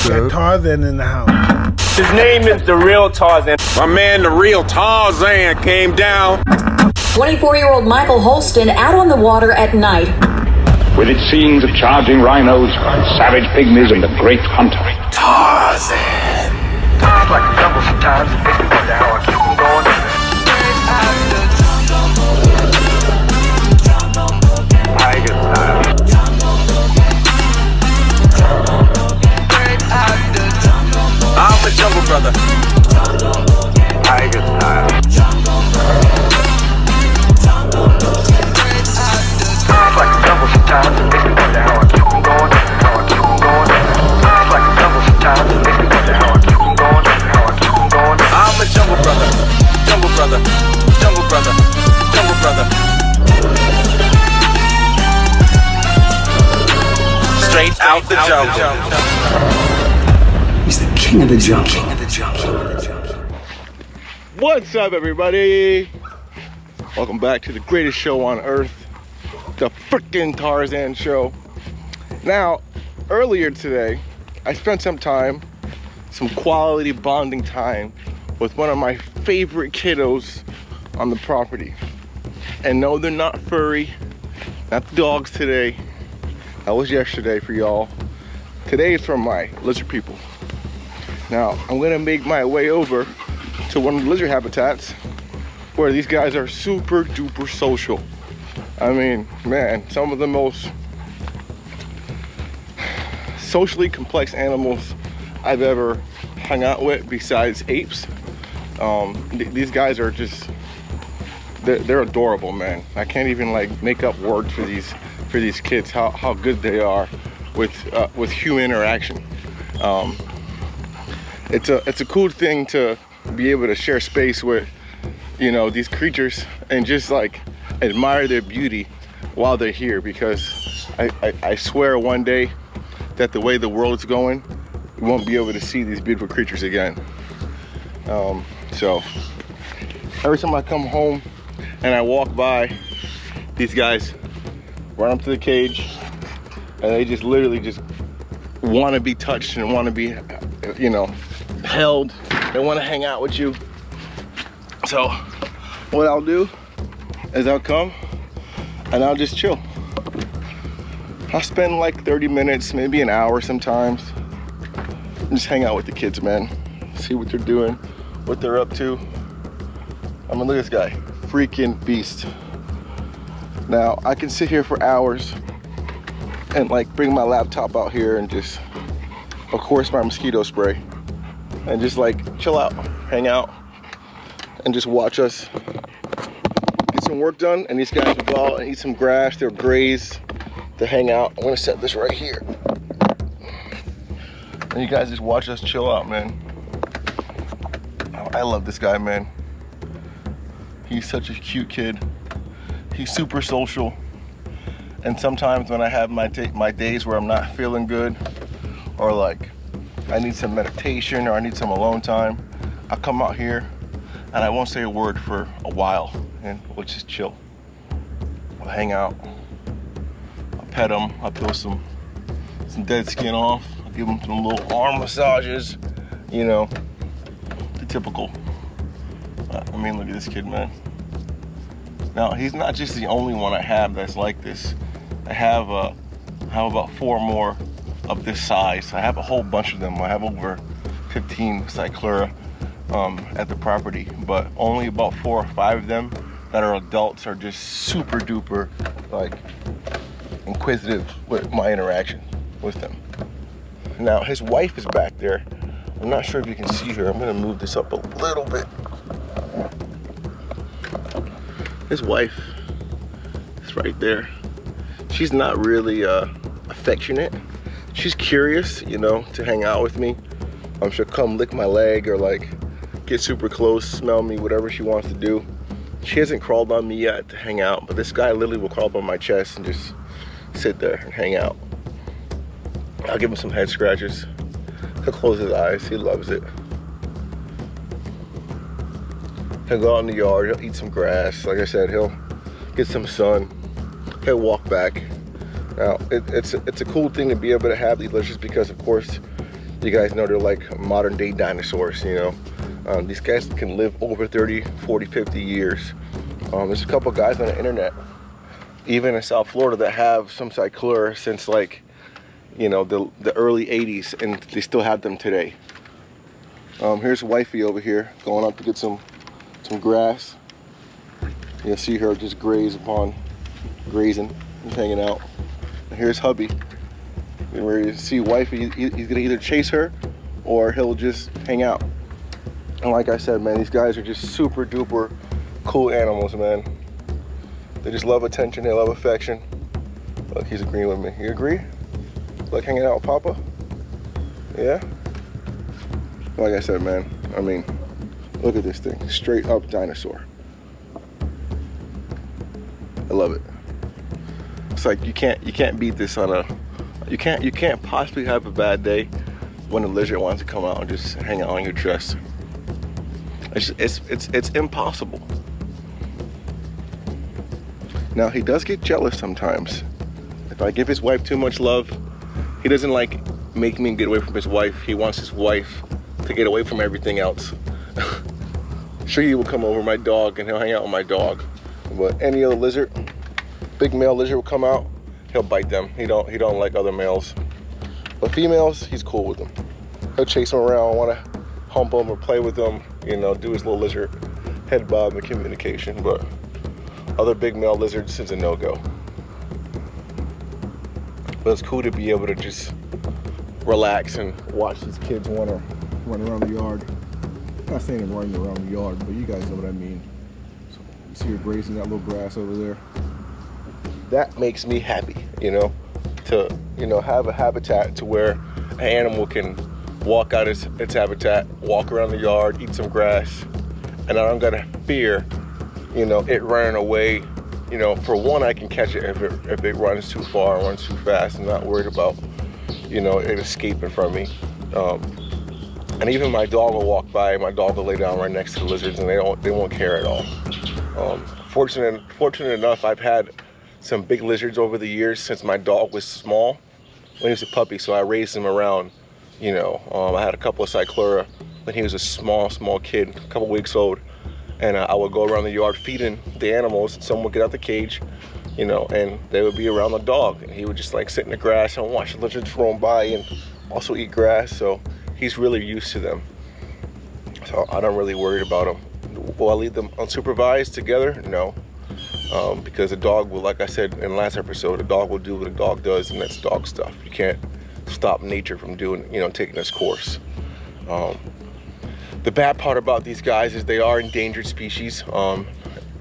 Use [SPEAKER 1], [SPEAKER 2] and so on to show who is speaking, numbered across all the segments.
[SPEAKER 1] Got Tarzan in the house.
[SPEAKER 2] His name is the real Tarzan.
[SPEAKER 3] My man, the real Tarzan, came down.
[SPEAKER 4] 24-year-old Michael Holston out on the water at night.
[SPEAKER 5] With its scenes of charging rhinos, savage pygmies, and the great hunter.
[SPEAKER 3] Tarzan.
[SPEAKER 2] It's like a jungle sometimes. It makes me wonder how I keep them going. Tiger style.
[SPEAKER 3] I'm a jungle brother.
[SPEAKER 2] Tiger style. It's like a jungle sometimes. It makes me wonder how I keep them going. How I keep them going. It's like a jungle sometimes. It makes me wonder how I keep them going. How I keep them going.
[SPEAKER 3] I'm a jungle brother. Jungle brother. Jungle brother. Jungle brother. Straight out the jungle.
[SPEAKER 1] He's the king of the jungle.
[SPEAKER 6] What's up, everybody? Welcome back to the greatest show on earth, the freaking Tarzan show. Now, earlier today, I spent some quality bonding time with one of my favorite kiddos on the property. And no, they're not furry, not the dogs today. That was yesterday for y'all. Today is for my lizard people. Now, I'm gonna make my way over to one of the lizard habitats where these guys are super duper social. I mean, man, some of the most socially complex animals I've ever hung out with besides apes. These guys are just, they're adorable, man. I can't even like make up words for these kids, how good they are with human interaction. It's a cool thing to be able to share space with, you know, these creatures and just like admire their beauty while they're here, because I swear one day that the way the world's going, we won't be able to see these beautiful creatures again. So every time I come home and I walk by, these guys run up to the cage and they just literally just want to be touched and want to be, you know, held. They want to hang out with you. So what I'll do is I'll come and I'll just chill. I'll spend like 30 minutes, maybe an hour sometimes, and just hang out with the kids, man. See what they're doing, what they're up to. I mean, look at this guy, freaking beast. Now, I can sit here for hours and like bring my laptop out here and just, of course, my mosquito spray, and just like chill out, hang out, and just watch us get some work done. And these guys will go out and eat some grass, they'll graze, to hang out. I'm gonna set this right here. And you guys just watch us chill out, man. I love this guy, man. He's such a cute kid. He's super social. And sometimes when I have my days where I'm not feeling good, or like I need some meditation or I need some alone time, I'll come out here and I won't say a word for a while, and we'll just chill. We'll hang out. I'll pet him. I'll peel some dead skin off. I'll give him some little arm massages, you know, the typical. I mean, look at this kid, man. Now, he's not just the only one I have that's like this. I have about 4 more of this size. I have a whole bunch of them. I have over 15 Cyclura at the property, but only about 4 or 5 of them that are adults are just super duper like inquisitive with my interaction with them. Now, his wife is back there. I'm not sure if you can see her. I'm gonna move this up a little bit. His wife is right there. She's not really affectionate. She's curious, you know, to hang out with me. She'll come lick my leg or like get super close, smell me, whatever she wants to do. She hasn't crawled on me yet to hang out, but this guy literally will crawl up on my chest and just sit there and hang out. I'll give him some head scratches. He'll close his eyes, he loves it. He'll go out in the yard, he'll eat some grass. Like I said, he'll get some sun. He'll walk back Now, it's a cool thing to be able to have these lizards because, of course, you guys know they're like modern day dinosaurs, you know. These guys can live over 30, 40, 50 years. There's a couple guys on the internet, even in South Florida, that have some cyclura since like, you know, the early 80s, and they still have them today. Here's wifey over here going up to get some grass. You'll see her just grazing, and hanging out. And here's hubby. Where you see wifey, he's gonna either chase her or he'll just hang out. And like I said, man, these guys are just super duper cool animals, man. They just love attention, they love affection. Look, he's agreeing with me. You agree? Like hanging out with Papa? Yeah? Like I said, man, I mean, look at this thing, straight up dinosaur. I love it. It's like you can't beat this on a, you can't possibly have a bad day when a lizard wants to come out and just hang out on your chest. It's impossible. Now he does get jealous sometimes. If I give his wife too much love, he doesn't like make me get away from his wife. He wants his wife to get away from everything else. Sure, he will come over my dog and he'll hang out with my dog. But any other lizard, big male lizard will come out, he'll bite them. He don't like other males. But females, he's cool with them. He'll chase them around, want to hump them or play with them, you know, do his little lizard head bob and communication. But other big male lizards is a no-go. But it's cool to be able to just relax and watch these kids want to run around the yard. I'm not saying they're running around the yard, but you guys know what I mean. So you see her grazing that little grass over there. That makes me happy, you know, to, you know, have a habitat to where an animal can walk out its habitat, walk around the yard, eat some grass, and I don't gotta fear, you know, it running away. You know, for one, I can catch it if it runs too far, runs too fast. I'm not worried about, you know, it escaping from me. And even my dog will walk by, my dog will lay down right next to the lizards, and they won't care at all. Fortunate enough, I've had some big lizards over the years since my dog was small, when he was a puppy, so I raised him around, you know. I had a couple of cyclura when he was a small kid, a couple weeks old, and I would go around the yard feeding the animals, and someone would get out the cage, you know, and they would be around the dog, and he would just like sit in the grass and watch the lizards roam by and also eat grass, so he's really used to them. So I don't really worry about them. Will I leave them unsupervised together? No. Because a dog will, like I said in the last episode, a dog will do what a dog does, and that's dog stuff. You can't stop nature from doing, you know, taking its course. The bad part about these guys is they are endangered species, and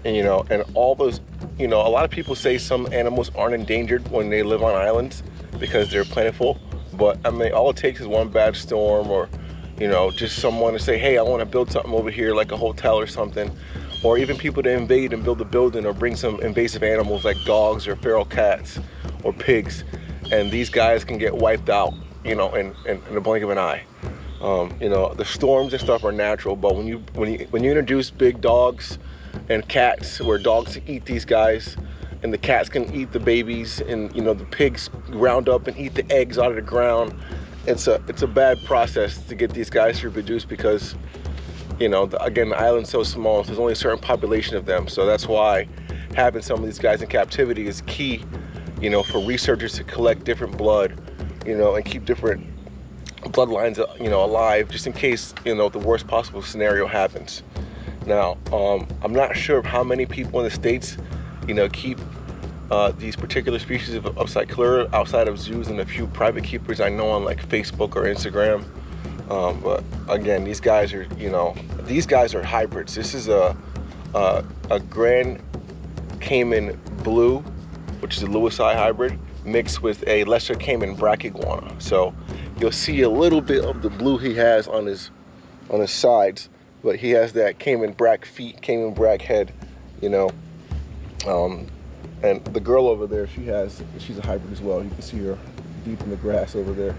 [SPEAKER 6] you know, and all those, you know, a lot of people say some animals aren't endangered when they live on islands because they're plentiful, but I mean, all it takes is one bad storm, or you know, just someone to say, hey, I want to build something over here, like a hotel or something, or even people to invade and build a building or bring some invasive animals like dogs or feral cats or pigs, and these guys can get wiped out, you know, in the blink of an eye. You know, the storms and stuff are natural, but when you introduce big dogs and cats, where dogs eat these guys and the cats can eat the babies, and you know, the pigs round up and eat the eggs out of the ground, it's a bad process to get these guys to reproduce, because you know, again, the island's so small, so there's only a certain population of them. So that's why having some of these guys in captivity is key, you know, for researchers to collect different blood, you know, and keep different bloodlines, you know, alive, just in case, you know, the worst possible scenario happens. Now, I'm not sure of how many people in the States, you know, keep these particular species of cyclura outside of zoos, and a few private keepers I know on like Facebook or Instagram. But again, these guys are, you know, these guys are hybrids. This is a Grand Cayman Blue, which is a Lewisii hybrid, mixed with a lesser Cayman Brack iguana. So you'll see a little bit of the blue he has on his sides, but he has that Cayman Brack feet, Cayman Brack head, you know. And the girl over there, she's a hybrid as well. You can see her deep in the grass over there.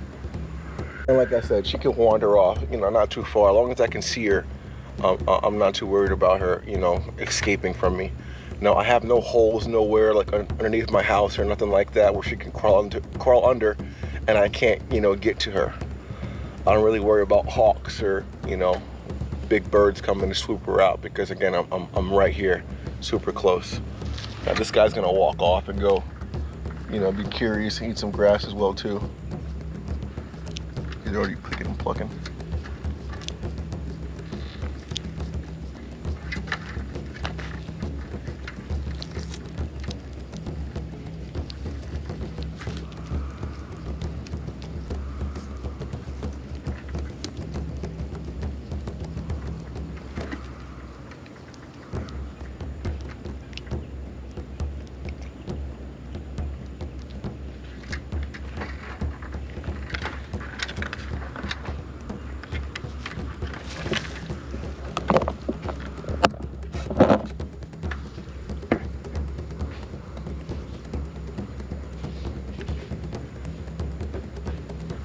[SPEAKER 6] And like I said, she can wander off, you know, not too far. As long as I can see her, I'm not too worried about her, you know, escaping from me. No, I have no holes nowhere like underneath my house or nothing like that where she can crawl under and I can't, you know, get to her. I don't really worry about hawks or, you know, big birds coming to swoop her out because again, I'm right here, super close. Now this guy's gonna walk off and go, you know, be curious and eat some grass as well too. He's already picking and plucking.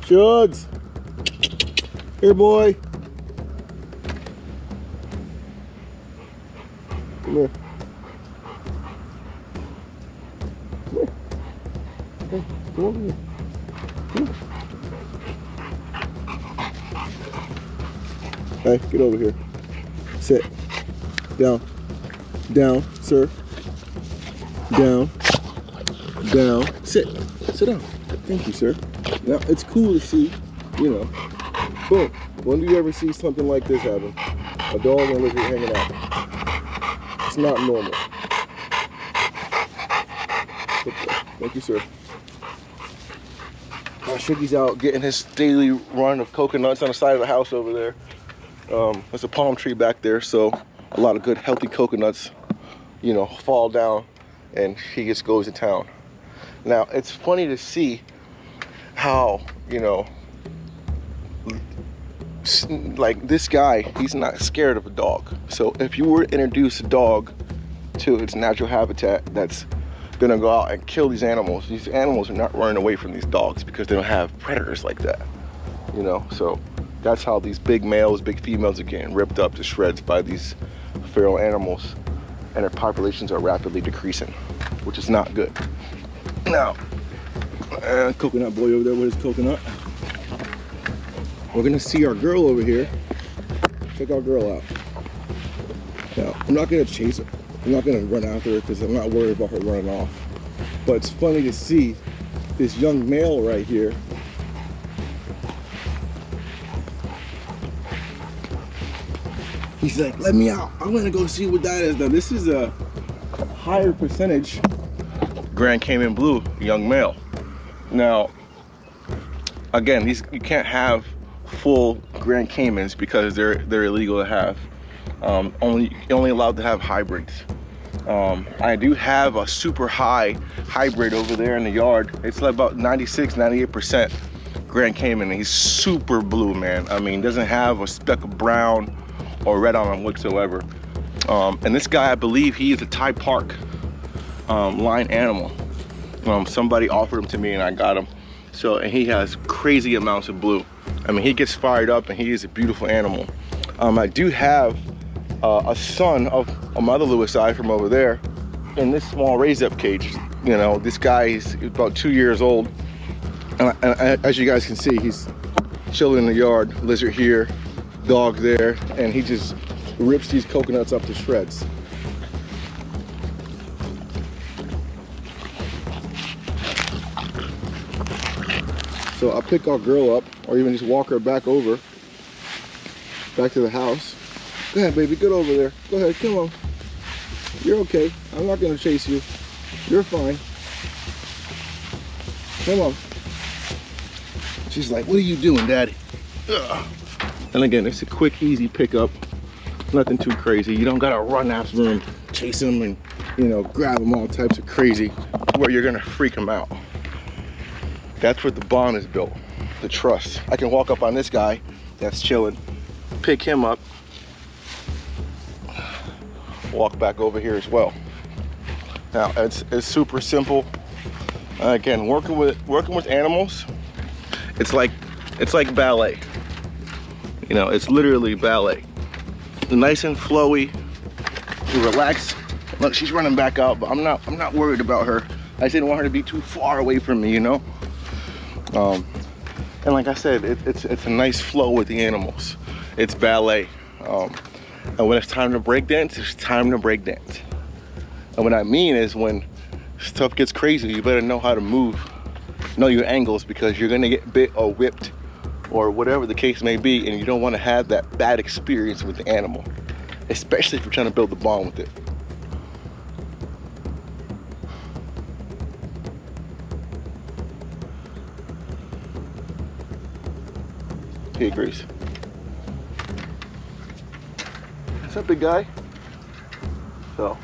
[SPEAKER 6] Shugs! Here, boy. Come here. Come here. Okay, come over here. Come here. Hey, get over here. Sit. Down. Down, sir. Down. Down. Sit. Sit down. Thank you, sir. Now, it's cool to see, you know, boom. When do you ever see something like this happen? A dog and a lizard hanging out. It's not normal. Okay. Thank you, sir. Now, Shuggy's out getting his daily run of coconuts on the side of the house over there. There's a palm tree back there, so a lot of good, healthy coconuts, you know, fall down, and he just goes to town. Now, it's funny to see how, you know, like this guy, he's not scared of a dog. So if you were to introduce a dog to its natural habitat that's gonna go out and kill these animals are not running away from these dogs because they don't have predators like that, you know. So that's how these big males, big females are getting ripped up to shreds by these feral animals, and their populations are rapidly decreasing, which is not good. Now, coconut boy over there with his coconut. We're gonna see our girl over here. Check our girl out. Now, I'm not gonna chase her. I'm not gonna run after her because I'm not worried about her running off. But it's funny to see this young male right here. He's like, let me out. I'm gonna go see what that is. Now, this is a higher percentage Grand Cayman Blue young male. Now, again, you can't have full Grand Caymans because they're illegal to have. You're only allowed to have hybrids. I do have a super high hybrid over there in the yard. It's like about 96-98% Grand Cayman, and he's super blue, man. I mean, doesn't have a speck of brown or red on him whatsoever. And this guy, I believe he is a Thai Park line animal. Somebody offered him to me and I got him. So, and he has crazy amounts of blue. I mean, he gets fired up and he is a beautiful animal. I do have a son of a mother Lewis eye from over there in this small raised up cage. You know, this guy is about 2 years old. And as you guys can see, he's chilling in the yard, lizard here, dog there, and he just rips these coconuts up to shreds. So I'll pick our girl up or even just walk her back over, back to the house. Go ahead, baby, get over there. Go ahead, come on. You're okay. I'm not gonna chase you. You're fine. Come on. She's like, what are you doing, Daddy? Ugh. And again, it's a quick, easy pickup. Nothing too crazy. You don't gotta run after them, chase them, and, you know, grab them all types of crazy where you're gonna freak them out. That's where the bond is built, the trust. I can walk up on this guy that's chilling, pick him up, walk back over here as well. Now, it's super simple. Again, working with animals, it's like ballet. You know, it's literally ballet. Nice and flowy. You relax Look, she's running back out, but I'm not worried about her. I just didn't want her to be too far away from me, you know? And like I said, it's a nice flow with the animals. It's ballet. And when it's time to break dance, it's time to break dance. And what I mean is when stuff gets crazy, you better know how to move, know your angles, because you're gonna get bit or whipped or whatever the case may be, and you don't want to have that bad experience with the animal, especially if you're trying to build a bond with it. Hey, Grace. What's up, big guy? So,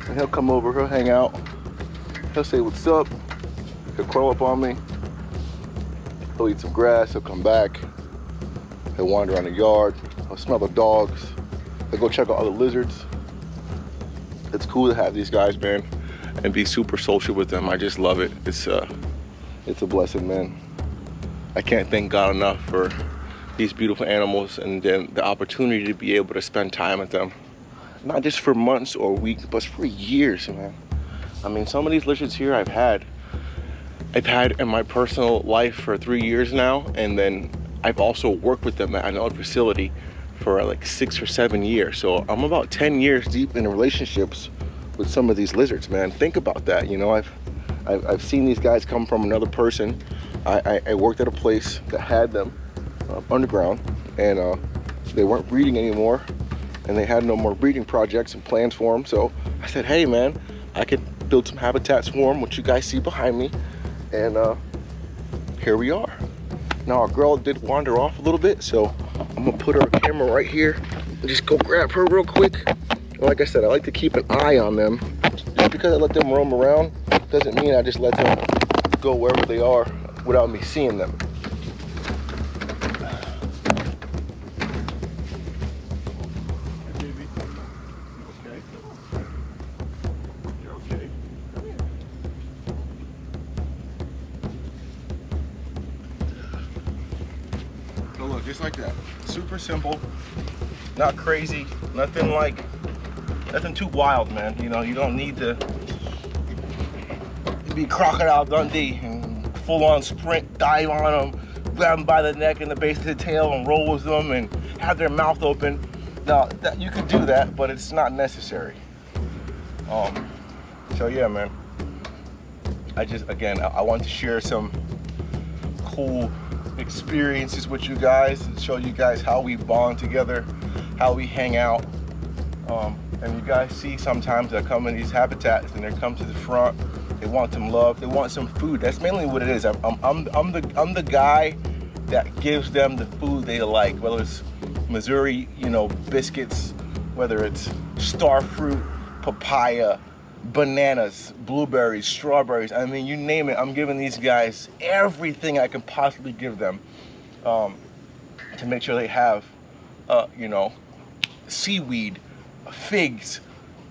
[SPEAKER 6] and he'll come over, he'll hang out, he'll say what's up, he'll crawl up on me, he'll eat some grass, he'll come back, he'll wander around the yard, he'll smell the dogs, he'll go check out other lizards. It's cool to have these guys, man, and be super social with them. I just love it. It's a blessing, man. I can't thank God enough for these beautiful animals and then the opportunity to be able to spend time with them. Not just for months or weeks, but for years, man. I mean, some of these lizards here I've had in my personal life for 3 years now, and then I've also worked with them at another facility for like 6 or 7 years. So I'm about 10 years deep in relationships with some of these lizards, man. Think about that, you know. I've seen these guys come from another person. I worked at a place that had them underground, and they weren't breeding anymore, and they had no more breeding projects and plans for them. So I said, hey man, I could build some habitats for them, what you guys see behind me, and here we are. Now our girl did wander off a little bit, so I'm gonna put our camera right here and just go grab her real quick. Like I said, I like to keep an eye on them. Just because I let them roam around doesn't mean I just let them go wherever they are without me seeing them. So look, just like that. Super simple, not crazy, nothing too wild, man. You know, you don't need to be Crocodile Dundee and full-on sprint, dive on them, grab them by the neck and the base of the tail and roll with them and have their mouth open. Now, you could do that, but it's not necessary. So yeah, man. I want to share some cool experiences with you guys and show you guys how we bond together, how we hang out. And you guys see sometimes I come in these habitats and they come to the front. They want some love. They want some food. That's mainly what it is. I'm the guy that gives them the food they like, whether it's Missouri, you know, biscuits, whether it's star fruit, papaya, bananas, blueberries, strawberries. I mean, you name it. I'm giving these guys everything I can possibly give them to make sure they have, you know, seaweed, figs,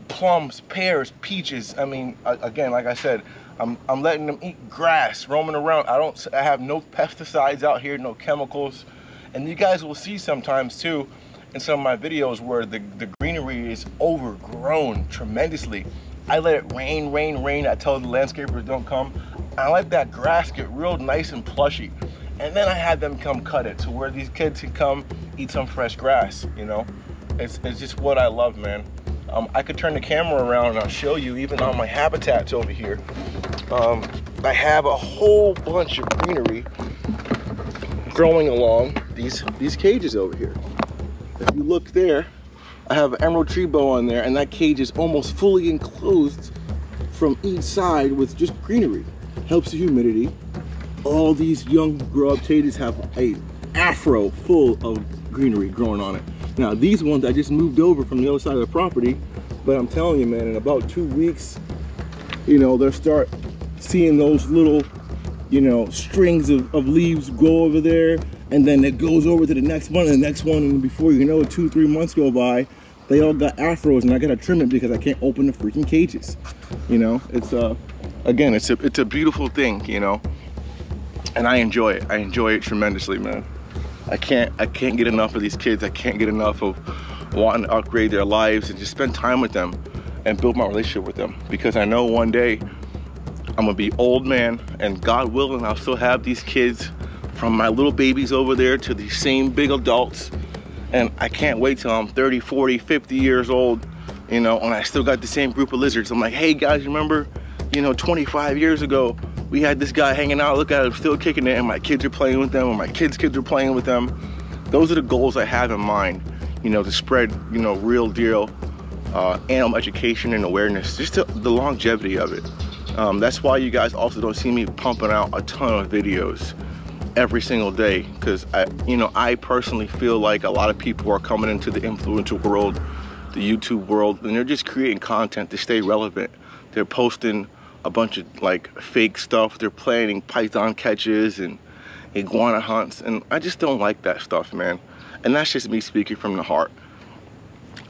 [SPEAKER 6] plums, pears, peaches. I mean, again, like I said, I'm letting them eat grass, roaming around. I have no pesticides out here, no chemicals. And you guys will see sometimes too in some of my videos where the greenery is overgrown tremendously. I let it rain, rain, rain. I tell the landscapers don't come. I let that grass get real nice and plushy. And then I had them come cut it to where these kids can come eat some fresh grass, you know? It's just what I love, man. I could turn the camera around and I'll show you even on my habitats over here. I have a whole bunch of greenery growing along these cages over here. If you look there, I have an emerald tree boa on there, and that cage is almost fully enclosed from each side with just greenery. Helps the humidity. All these young grow up cages have a afro full of greenery growing on it. Now these ones I just moved over from the other side of the property, but I'm telling you, man, in about 2 weeks, you know, they'll start seeing those little, you know, strings of leaves go over there, and then it goes over to the next one and the next one, and before you know it, 2-3 months go by, they all got afros, and I gotta trim it because I can't open the freaking cages. You know, it's again, it's a beautiful thing, you know, and I enjoy it. I enjoy it tremendously, man. I can't get enough of these kids. I can't get enough of wanting to upgrade their lives and just spend time with them and build my relationship with them, because I know one day I'm gonna be old man, and God willing, I'll still have these kids, from my little babies over there to these same big adults. And I can't wait till I'm 30, 40, 50 years old, you know, and I still got the same group of lizards. I'm like, hey guys, remember, you know, 25 years ago, we had this guy hanging out, look at him, still kicking it, and my kids are playing with them, and my kids' kids are playing with them. Those are the goals I have in mind, you know, to spread, you know, real deal animal education and awareness, just to the longevity of it. That's why you guys also don't see me pumping out a ton of videos every single day, because I personally feel like a lot of people are coming into the influencer world, the YouTube world, and they're just creating content to stay relevant. They're posting a bunch of like fake stuff. They're planning python catches and iguana hunts, and I just don't like that stuff, man. And that's just me speaking from the heart.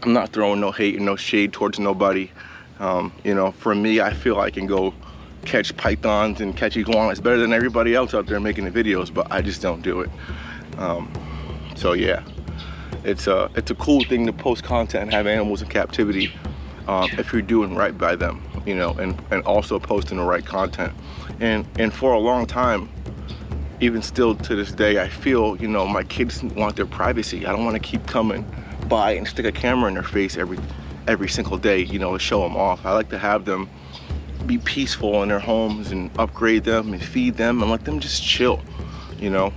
[SPEAKER 6] I'm not throwing no hate and no shade towards nobody. You know, for me, I feel I can go catch pythons and catch iguanas better than everybody else out there making the videos, but I just don't do it. So yeah, it's a cool thing to post content and have animals in captivity if you're doing right by them, you know, and also posting the right content. And for a long time, even still to this day, I feel, you know, my kids want their privacy. I don't want to keep coming by and stick a camera in their face every single day, you know, to show them off. I like to have them be peaceful in their homes and upgrade them and feed them and let them just chill, you know.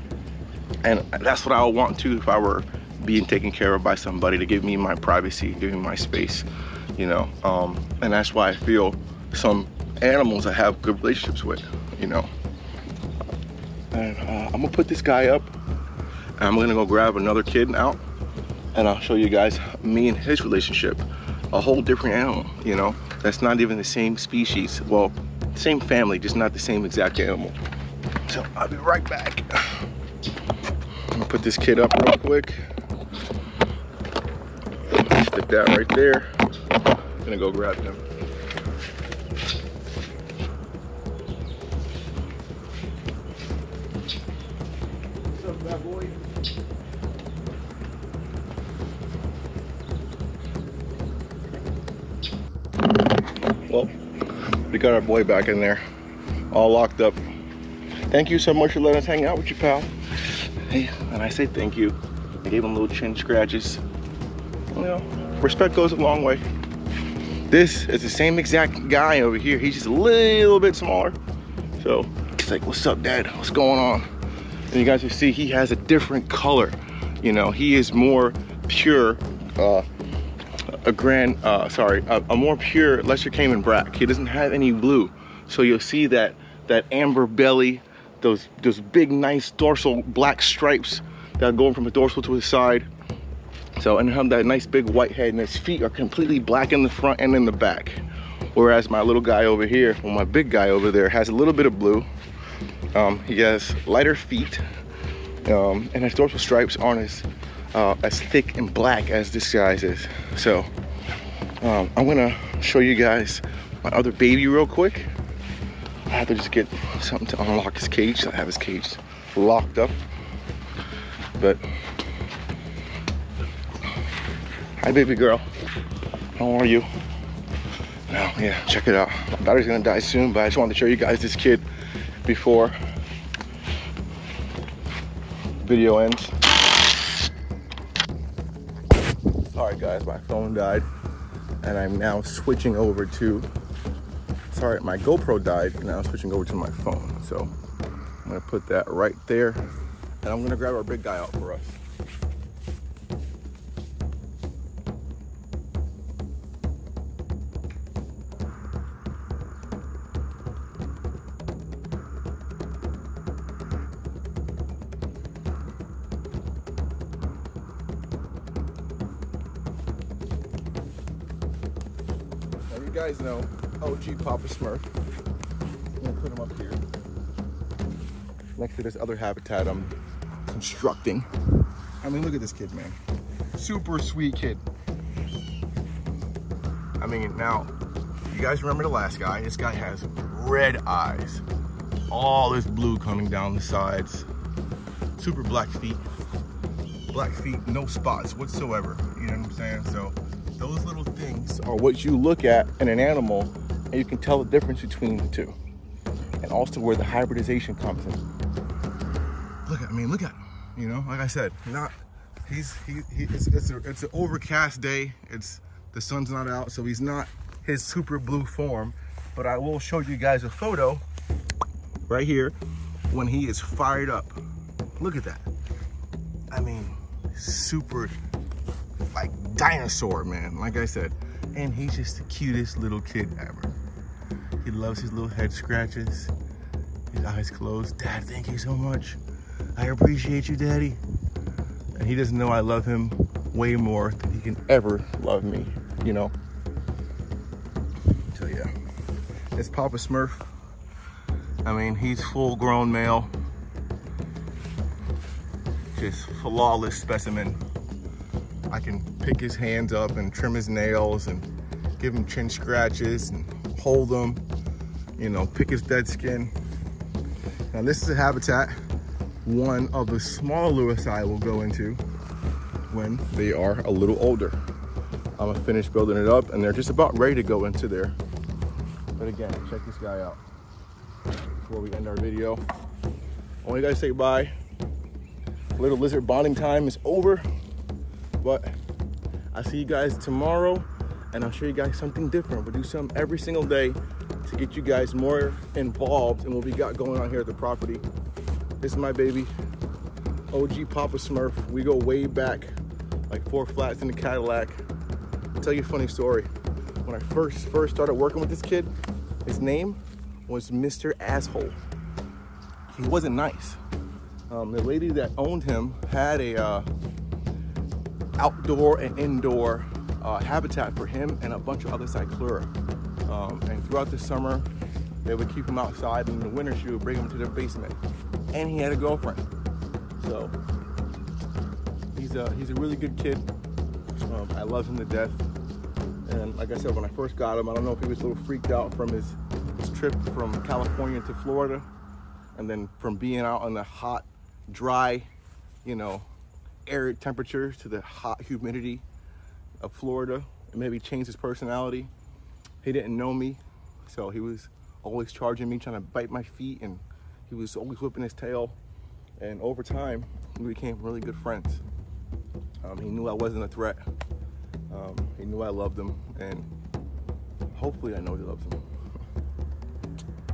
[SPEAKER 6] And that's what I would want to if I were being taken care of by somebody, to give me my privacy, give me my space, you know. And that's why I feel some animals I have good relationships with, you know. And I'm gonna put this guy up, and I'm gonna go grab another kid out, and I'll show you guys me and his relationship. A whole different animal, you know, that's not even the same species. Well, same family, just not the same exact animal. So I'll be right back. I'm gonna put this kid up real quick. Stick that right there. I'm gonna go grab him. What's up, bad boy? Well, we got our boy back in there, all locked up. Thank you so much for letting us hang out with you, pal. Hey, and I say thank you. I gave him little chin scratches. You know, respect goes a long way. This is the same exact guy over here. He's just a little bit smaller. So he's like, what's up, Dad? What's going on? And you guys will see he has a different color. You know, he is more pure, a more pure Lesser Cayman Brack. He doesn't have any blue. So you'll see that amber belly, those big nice dorsal black stripes that are going from the dorsal to the side. So, and have that nice big white head, and his feet are completely black in the front and in the back. Whereas my little guy over here, well, my big guy over there, has a little bit of blue. He has lighter feet, and his dorsal stripes aren't as thick and black as this guy's is. So I'm gonna show you guys my other baby real quick. I have to just get something to unlock his cage. I have his cage locked up. But hi, baby girl. How are you? Now, yeah, check it out. My battery's gonna die soon, but I just wanted to show you guys this kid before the video ends. Sorry guys, my phone died, and I'm now switching over to, sorry, my GoPro died, and now I'm switching over to my phone. So I'm gonna put that right there, and I'm gonna grab our big guy out for us. You guys know OG Papa Smurf. I'm gonna put him up here next to this other habitat I'm constructing. I mean, look at this kid, man. Super sweet kid. I mean, now, you guys remember the last guy? This guy has red eyes. All this blue coming down the sides. Super black feet. black feet, no spots whatsoever. You know what I'm saying? So those little things are what you look at in an animal, and you can tell the difference between the two. And also where the hybridization comes in. Look at him, you know, like I said, it's an overcast day. The sun's not out, so he's not his super blue form, but I will show you guys a photo right here when he is fired up. Look at that. I mean, super like dinosaur, man, like I said. And he's just the cutest little kid ever. He loves his little head scratches, his eyes closed. Dad, thank you so much. I appreciate you, Daddy. And he doesn't know I love him way more than he can ever love me, you know? So yeah, it's Papa Smurf. I mean, he's full grown male. Just flawless specimen. I can pick his hands up and trim his nails and give him chin scratches and hold him, you know, pick his dead skin. Now this is a habitat one of the smaller Lewis I will go into when they are a little older. I'm gonna finish building it up and they're just about ready to go into there. But again, check this guy out before we end our video. Only gotta say bye. Little lizard bonding time is over, but I'll see you guys tomorrow and I'll show you guys something different. We'll do something every single day to get you guys more involved in what we got going on here at the property. This is my baby, OG Papa Smurf. We go way back, like 4 flats in the Cadillac. I'll tell you a funny story. When I first started working with this kid, his name was Mr. Asshole. He wasn't nice. The lady that owned him had a outdoor and indoor habitat for him and a bunch of other cyclura. And throughout the summer, they would keep him outside, and in the winter she would bring him to their basement. And he had a girlfriend. So he's a really good kid. I love him to death. And like I said, when I first got him, I don't know if he was a little freaked out from his trip from California to Florida, and then from being out in the hot, dry, you know, arid temperatures to the hot humidity of Florida. It maybe changed his personality. He didn't know me, so he was always charging me, trying to bite my feet, and he was always whipping his tail. And over time, we became really good friends. He knew I wasn't a threat. He knew I loved him, and hopefully I know he loves him.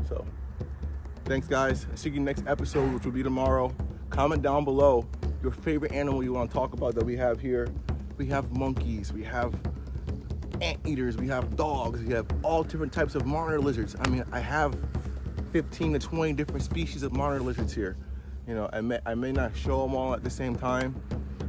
[SPEAKER 6] So, thanks guys. See you next episode, which will be tomorrow. Comment down below your favorite animal you want to talk about that we have here. We have monkeys, we have anteaters, we have dogs, we have all different types of monitor lizards. I mean, I have 15 to 20 different species of monitor lizards here. You know, I may not show them all at the same time.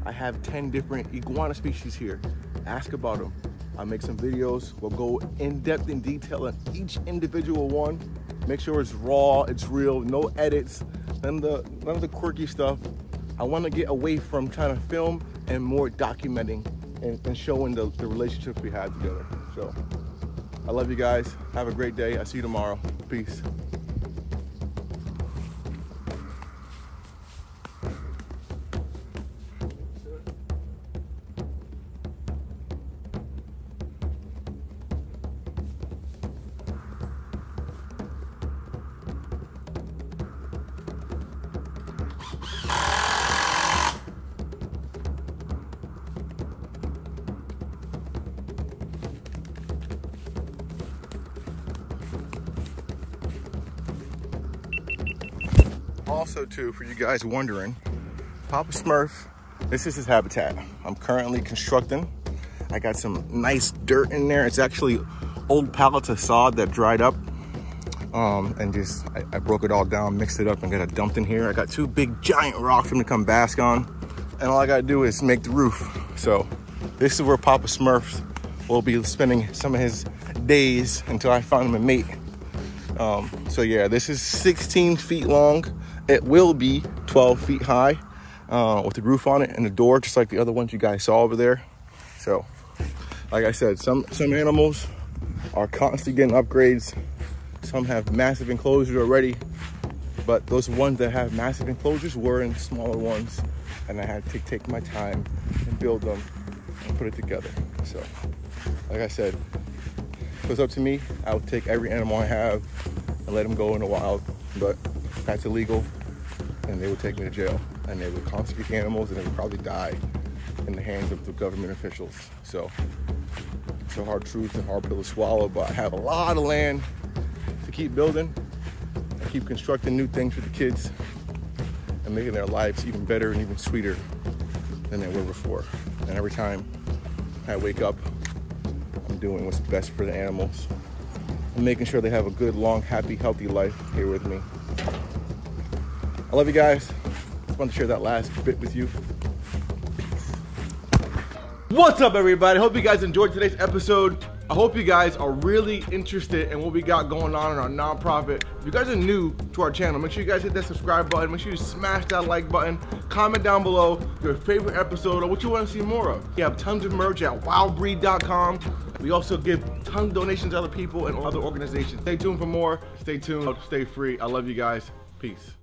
[SPEAKER 6] I have 10 different iguana species here. Ask about them. I'll make some videos. We'll go in depth in detail on each individual one. Make sure it's raw, it's real, no edits, none of the quirky stuff. I want to get away from trying to film and more documenting and showing the relationships we had together. So I love you guys. Have a great day. I'll see you tomorrow. Peace. Also too, for you guys wondering, Papa Smurf, this is his habitat. I'm currently constructing. I got some nice dirt in there. It's actually old pallets of sod that dried up. And just, I broke it all down, mixed it up, and got it dumped in here. I got 2 big giant rocks for him to come bask on. And all I gotta do is make the roof. So this is where Papa Smurf will be spending some of his days until I find him a mate. So yeah, this is 16 feet long. It will be 12 feet high with the roof on it and the door, just like the other ones you guys saw over there. So, like I said, some animals are constantly getting upgrades. Some have massive enclosures already. But those ones that have massive enclosures were in smaller ones, and I had to take my time and build them and put it together. So, like I said, if it was up to me, I would take every animal I have and let them go in the wild, but that's illegal, and they would take me to jail, and they would confiscate the animals, and they would probably die in the hands of the government officials. So it's a hard truth and hard pill to swallow, but I have a lot of land to keep building and keep constructing new things for the kids and making their lives even better and even sweeter than they were before. And every time I wake up, I'm doing what's best for the animals and making sure they have a good, long, happy, healthy life here with me. I love you guys. Just wanted to share that last bit with you. What's up, everybody? Hope you guys enjoyed today's episode. I hope you guys are really interested in what we got going on in our nonprofit. If you guys are new to our channel, make sure you guys hit that subscribe button. Make sure you smash that like button. Comment down below your favorite episode or what you want to see more of. We have tons of merch at wildbreed.com. We also give tons of donations to other people and other organizations. Stay tuned for more. Stay tuned. Stay free. I love you guys. Peace.